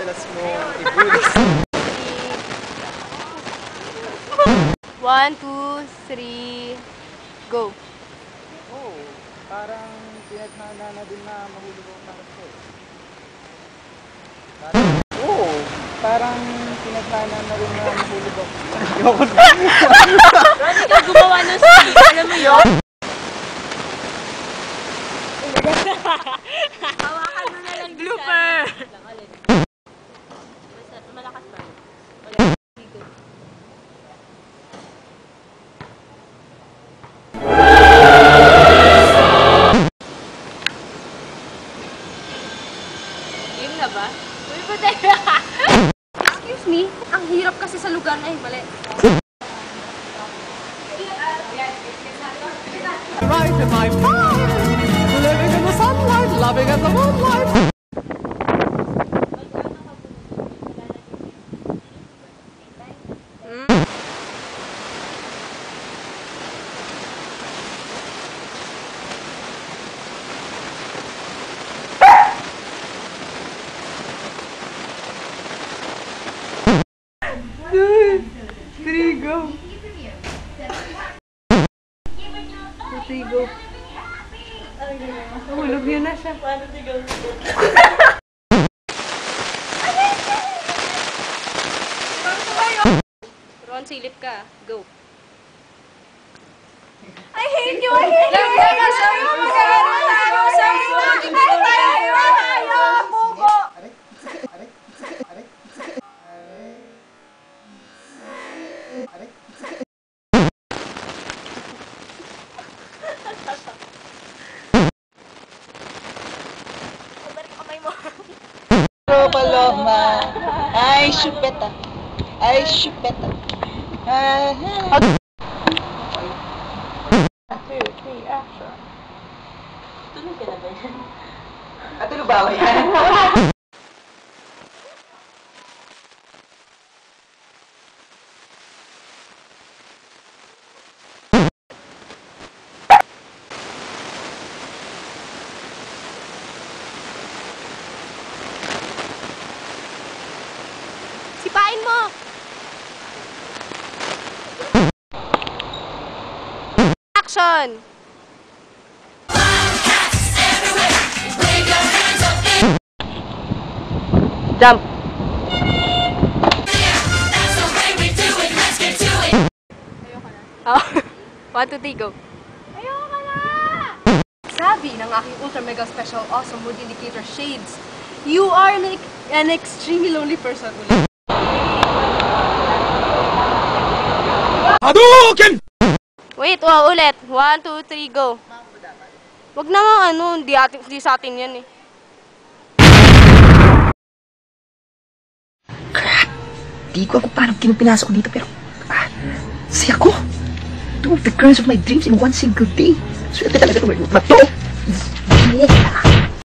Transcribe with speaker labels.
Speaker 1: madalas mo i-bully?
Speaker 2: 1, 2, 3, go.
Speaker 1: Oh, parang pinagmana na din na mahulog ang parang ko. Oo, parang pinagmana na rin na mahulog ako.
Speaker 2: Ronnie, ikaw gumawa ng scene. Alam mo yun? Hawakan mo na lang. Blooper! Malakas pa. Game na ba? Uy, patay!
Speaker 3: Excuse me, ang hirap kasi sa lugar na mali.
Speaker 4: Right in my prime, living in the sunlight, loving in the moonlight.
Speaker 3: Trigo. Hulog yun na siya.
Speaker 2: Ron, silip ka. Go.
Speaker 3: I hate you! I hate you!
Speaker 5: Paloma, ay chupeta, ay chupeta.
Speaker 2: Tulog ka na ba yan?
Speaker 5: Tulog ba ako yan?
Speaker 2: Sipain mo! Action! Jump! Oh, 1, 2, 3, go!
Speaker 3: Ayoko na! Sabi ng aking ultra mega special awesome mood indicator shades, you are an extremely lonely person.
Speaker 4: Hadouken!
Speaker 2: Wait, ulit. 1, 2, 3, go. Wag naman hindi sa atin yan eh.
Speaker 5: Crap! Di ko paano pinasok ko dito pero... saya ko! Two of the girls of my dreams in one single day. Swerte talaga ito. Mato!